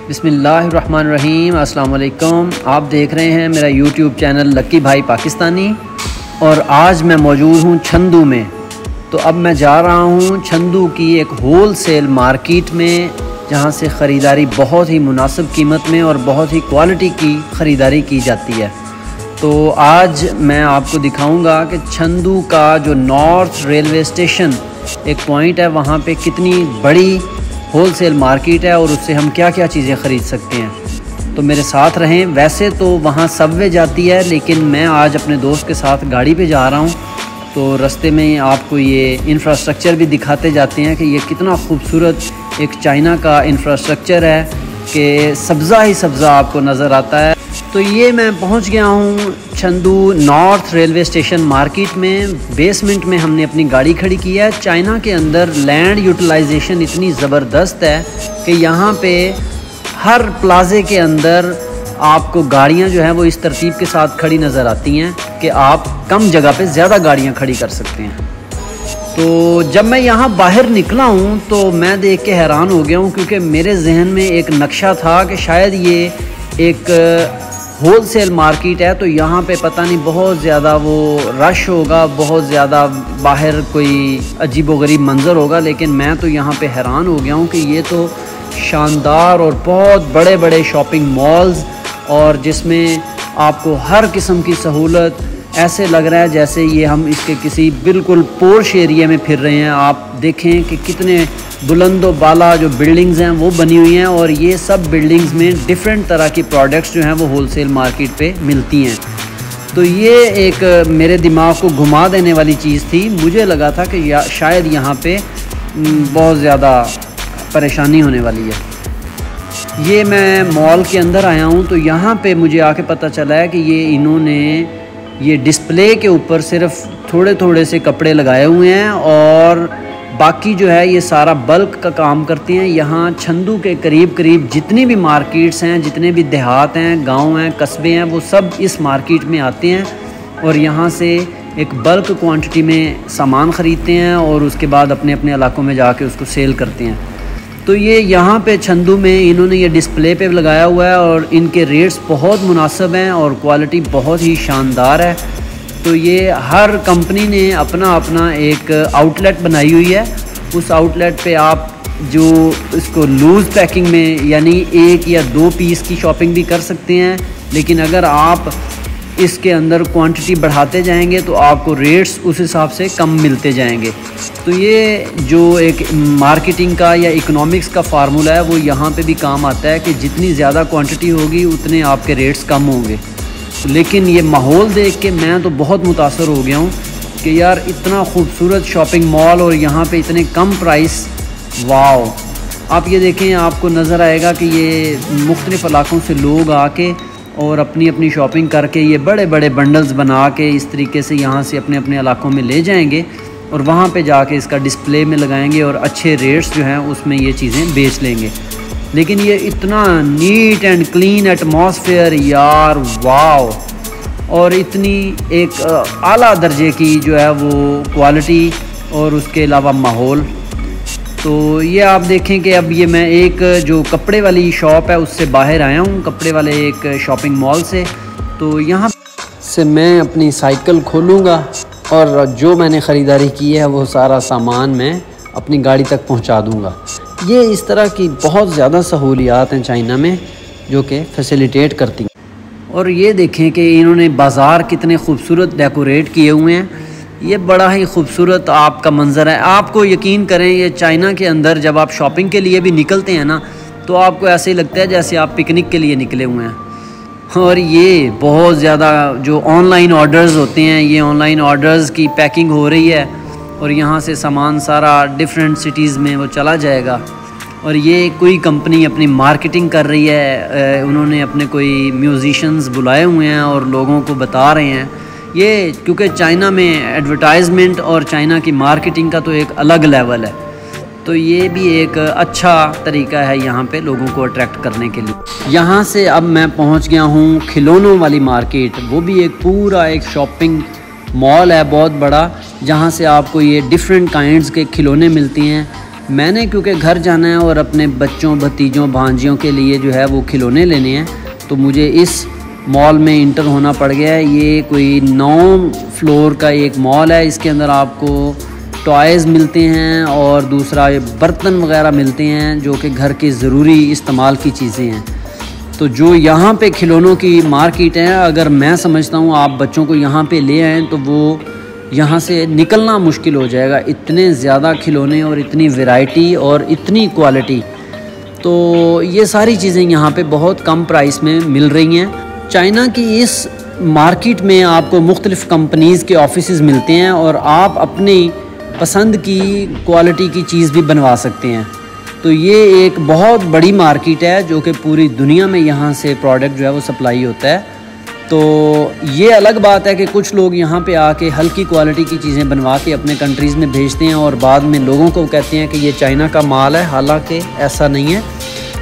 बिस्मिल्लाहिर्रहमानिर्रहीम। अस्सलाम वालेकुम। आप देख रहे हैं मेरा यूट्यूब चैनल लकी भाई पाकिस्तानी और आज मैं मौजूद हूँ छंदू में। तो अब मैं जा रहा हूँ छंदू की एक होल सेल मार्केट में, जहाँ से ख़रीदारी बहुत ही मुनासिब कीमत में और बहुत ही क्वालिटी की ख़रीदारी की जाती है। तो आज मैं आपको दिखाऊंगा कि छंदू का जो नॉर्थ रेलवे स्टेशन एक पॉइंट है, वहाँ पे कितनी बड़ी होल सेल मार्केट है और उससे हम क्या क्या चीज़ें ख़रीद सकते हैं। तो मेरे साथ रहें। वैसे तो वहाँ सबवे जाती है, लेकिन मैं आज अपने दोस्त के साथ गाड़ी पे जा रहा हूँ, तो रास्ते में आपको ये इंफ्रास्ट्रक्चर भी दिखाते जाते हैं कि ये कितना खूबसूरत एक चाइना का इंफ्रास्ट्रक्चर है कि सब्ज़ा ही सब्ज़ा आपको नज़र आता है। तो ये मैं पहुंच गया हूँ Chandu north railway station market में। बेसमेंट में हमने अपनी गाड़ी खड़ी की है। चाइना के अंदर लैंड यूटिलाइजेशन इतनी ज़बरदस्त है कि यहाँ पे हर प्लाजे के अंदर आपको गाड़ियाँ जो हैं वो इस तरतीब के साथ खड़ी नज़र आती हैं कि आप कम जगह पे ज़्यादा गाड़ियाँ खड़ी कर सकते हैं। तो जब मैं यहाँ बाहर निकला हूँ तो मैं देख के हैरान हो गया हूँ, क्योंकि मेरे जहन में एक नक्शा था कि शायद ये एक होल सेल मार्केट है, तो यहाँ पे पता नहीं बहुत ज़्यादा वो रश होगा, बहुत ज़्यादा बाहर कोई अजीबोगरीब मंज़र होगा। लेकिन मैं तो यहाँ पे हैरान हो गया हूँ कि ये तो शानदार और बहुत बड़े बड़े शॉपिंग मॉल्स, और जिसमें आपको हर किस्म की सहूलत, ऐसे लग रहा है जैसे ये हम इसके किसी बिल्कुल पोर्श एरिया में फिर रहे हैं। आप देखें कि कितने बुलंदो बाला जो बिल्डिंग्स हैं वो बनी हुई हैं, और ये सब बिल्डिंग्स में डिफरेंट तरह की प्रोडक्ट्स जो हैं वो होलसेल मार्केट पे मिलती हैं। तो ये एक मेरे दिमाग को घुमा देने वाली चीज़ थी। मुझे लगा था कि शायद यहाँ पे बहुत ज़्यादा परेशानी होने वाली है। ये मैं मॉल के अंदर आया हूँ, तो यहाँ पे मुझे आके पता चला है कि इन्होंने ये डिस्प्ले के ऊपर सिर्फ थोड़े थोड़े से कपड़े लगाए हुए हैं और बाकी जो है ये सारा बल्क का काम करते हैं। यहाँ छंदू के करीब करीब जितनी भी मार्केट्स हैं, जितने भी देहात हैं, गांव हैं, कस्बे हैं, वो सब इस मार्केट में आते हैं और यहाँ से एक बल्क क्वांटिटी में सामान ख़रीदते हैं और उसके बाद अपने अपने इलाकों में जाके उसको सेल करते हैं। तो ये यहाँ पे छंदू में इन्होंने ये डिस्प्ले पे लगाया हुआ है और इनके रेट्स बहुत मुनासिब हैं और क्वालिटी बहुत ही शानदार है। तो ये हर कंपनी ने अपना अपना एक आउटलेट बनाई हुई है। उस आउटलेट पे आप जो इसको लूज़ पैकिंग में यानी 1 या 2 पीस की शॉपिंग भी कर सकते हैं, लेकिन अगर आप इसके अंदर क्वांटिटी बढ़ाते जाएंगे तो आपको रेट्स उस हिसाब से कम मिलते जाएंगे। तो ये जो एक मार्केटिंग का या इकोनॉमिक्स का फार्मूला है वो यहाँ पे भी काम आता है कि जितनी ज़्यादा क्वांटिटी होगी उतने आपके रेट्स कम होंगे। लेकिन ये माहौल देख के मैं तो बहुत मुतासर हो गया हूँ कि यार इतना खूबसूरत शॉपिंग मॉल और यहाँ पे इतने कम प्राइस। वाओ! आप ये देखें, आपको नज़र आएगा कि ये मुख्तलिफ़ इलाकों से लोग आके और अपनी अपनी शॉपिंग करके ये बड़े बड़े बंडल्स बना के इस तरीके से यहाँ से अपने अपने इलाकों में ले जाएंगे और वहाँ पे जाके इसका डिस्प्ले में लगाएंगे और अच्छे रेट्स जो हैं उसमें ये चीज़ें बेच लेंगे। लेकिन ये इतना नीट एंड क्लीन एटमॉस्फेयर यार, वाओ! और इतनी एक आला दर्जे की जो है वो क्वालिटी और उसके अलावा माहौल। तो ये आप देखें कि अब ये मैं एक जो कपड़े वाली शॉप है उससे बाहर आया हूँ, कपड़े वाले एक शॉपिंग मॉल से। तो यहाँ से मैं अपनी साइकिल खोलूँगा और जो मैंने ख़रीदारी की है वो सारा सामान मैं अपनी गाड़ी तक पहुँचा दूँगा। ये इस तरह की बहुत ज़्यादा सहूलियात हैं चाइना में जो कि फैसिलिटेट करती हैं। और ये देखें कि इन्होंने बाज़ार कितने खूबसूरत डेकोरेट किए हुए हैं। ये बड़ा ही खूबसूरत आपका मंज़र है। आपको यकीन करें, ये चाइना के अंदर जब आप शॉपिंग के लिए भी निकलते हैं ना, तो आपको ऐसे ही लगता है जैसे आप पिकनिक के लिए निकले हुए हैं। और ये बहुत ज़्यादा जो ऑनलाइन ऑर्डर्स होते हैं, ये ऑनलाइन ऑर्डर्स की पैकिंग हो रही है और यहाँ से सामान सारा डिफरेंट सिटीज़ में वो चला जाएगा। और ये कोई कंपनी अपनी मार्केटिंग कर रही है, उन्होंने अपने कोई म्यूज़िशंस बुलाए हुए हैं और लोगों को बता रहे हैं। ये क्योंकि चाइना में एडवर्टाइजमेंट और चाइना की मार्केटिंग का तो एक अलग लेवल है, तो ये भी एक अच्छा तरीका है यहाँ पे लोगों को अट्रैक्ट करने के लिए। यहाँ से अब मैं पहुँच गया हूँ खिलौनों वाली मार्केट। वो भी एक पूरा एक शॉपिंग मॉल है बहुत बड़ा, जहाँ से आपको ये डिफरेंट काइंड्स के खिलौने मिलती हैं। मैंने क्योंकि घर जाना है और अपने बच्चों भतीजों भांजियों के लिए जो है वो खिलौने लेने हैं, तो मुझे इस मॉल में इंटर होना पड़ गया है। ये कोई 9 फ्लोर का एक मॉल है। इसके अंदर आपको टॉयज़ मिलते हैं और दूसरा बर्तन वगैरह मिलते हैं जो कि घर के ज़रूरी इस्तेमाल की चीज़ें हैं। तो जो यहाँ पे खिलौनों की मार्केट है, अगर मैं समझता हूँ आप बच्चों को यहाँ पे ले आएँ तो वो यहाँ से निकलना मुश्किल हो जाएगा। इतने ज़्यादा खिलौने और इतनी वैरायटी और इतनी क्वालिटी, तो ये सारी चीज़ें यहाँ पे बहुत कम प्राइस में मिल रही हैं। चाइना की इस मार्केट में आपको मुख्तलिफ़ कंपनीज़ के ऑफिसेज़ मिलते हैं और आप अपनी पसंद की क्वालिटी की चीज़ भी बनवा सकते हैं। तो ये एक बहुत बड़ी मार्केट है जो कि पूरी दुनिया में यहाँ से प्रोडक्ट जो है वो सप्लाई होता है। तो ये अलग बात है कि कुछ लोग यहाँ पे आके हल्की क्वालिटी की चीज़ें बनवा के अपने कंट्रीज़ में भेजते हैं और बाद में लोगों को कहते हैं कि ये चाइना का माल है, हालांकि ऐसा नहीं है।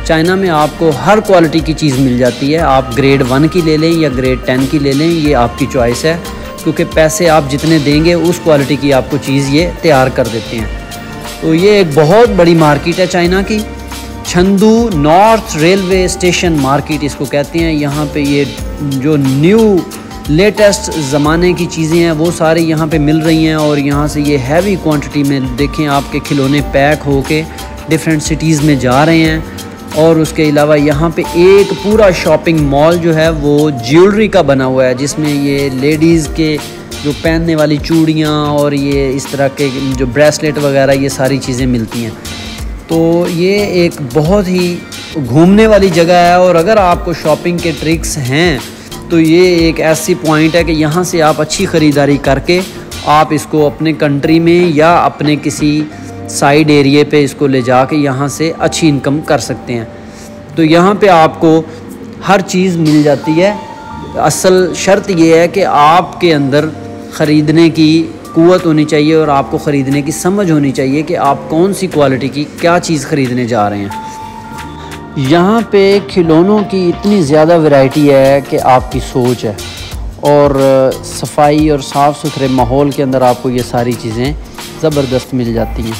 चाइना में आपको हर क्वालिटी की चीज़ मिल जाती है। आप ग्रेड 1 की ले लें या ग्रेड 10 की ले लें, ये आपकी चॉइस है, क्योंकि पैसे आप जितने देंगे उस क्वालिटी की आपको चीज़ ये तैयार कर देते हैं। तो ये एक बहुत बड़ी मार्केट है चाइना की। Chandu north railway station market इसको कहते हैं। यहाँ पे ये जो न्यू लेटेस्ट ज़माने की चीज़ें हैं वो सारी यहाँ पे मिल रही हैं और यहाँ से ये हैवी क्वांटिटी में देखें आपके खिलौने पैक होके डिफरेंट सिटीज़ में जा रहे हैं। और उसके अलावा यहाँ पे एक पूरा शॉपिंग मॉल जो है वो ज्वेलरी का बना हुआ है, जिसमें ये लेडीज़ के जो पहनने वाली चूड़ियाँ और ये इस तरह के जो ब्रेसलेट वगैरह ये सारी चीज़ें मिलती हैं। तो ये एक बहुत ही घूमने वाली जगह है और अगर आपको शॉपिंग के ट्रिक्स हैं तो ये एक ऐसी पॉइंट है कि यहाँ से आप अच्छी ख़रीदारी करके आप इसको अपने कंट्री में या अपने किसी साइड एरिए पे इसको ले जाके यहाँ से अच्छी इनकम कर सकते हैं। तो यहाँ पे आपको हर चीज़ मिल जाती है। असल शर्त ये है कि आपके अंदर ख़रीदने की क़ुव्वत होनी चाहिए और आपको ख़रीदने की समझ होनी चाहिए कि आप कौन सी क्वालिटी की क्या चीज़ ख़रीदने जा रहे हैं। यहाँ पे खिलौनों की इतनी ज़्यादा वैरायटी है कि आपकी सोच है, और सफाई और साफ़ सुथरे माहौल के अंदर आपको ये सारी चीज़ें ज़बरदस्त मिल जाती हैं।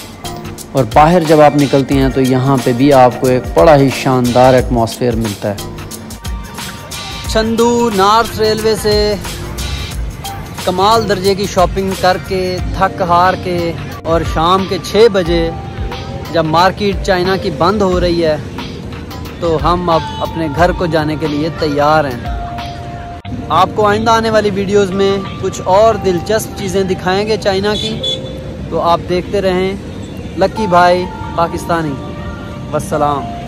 और बाहर जब आप निकलती हैं तो यहाँ पे भी आपको एक बड़ा ही शानदार एटमॉस्फेयर मिलता है। चंदू नॉर्थ रेलवे से कमाल दर्जे की शॉपिंग करके थक हार के और शाम के 6 बजे जब मार्केट चाइना की बंद हो रही है तो हम अब अपने घर को जाने के लिए तैयार हैं। आपको आइंदा आने वाली वीडियोस में कुछ और दिलचस्प चीज़ें दिखाएंगे चाइना की, तो आप देखते रहें लक्की भाई पाकिस्तानी। वस्सलाम।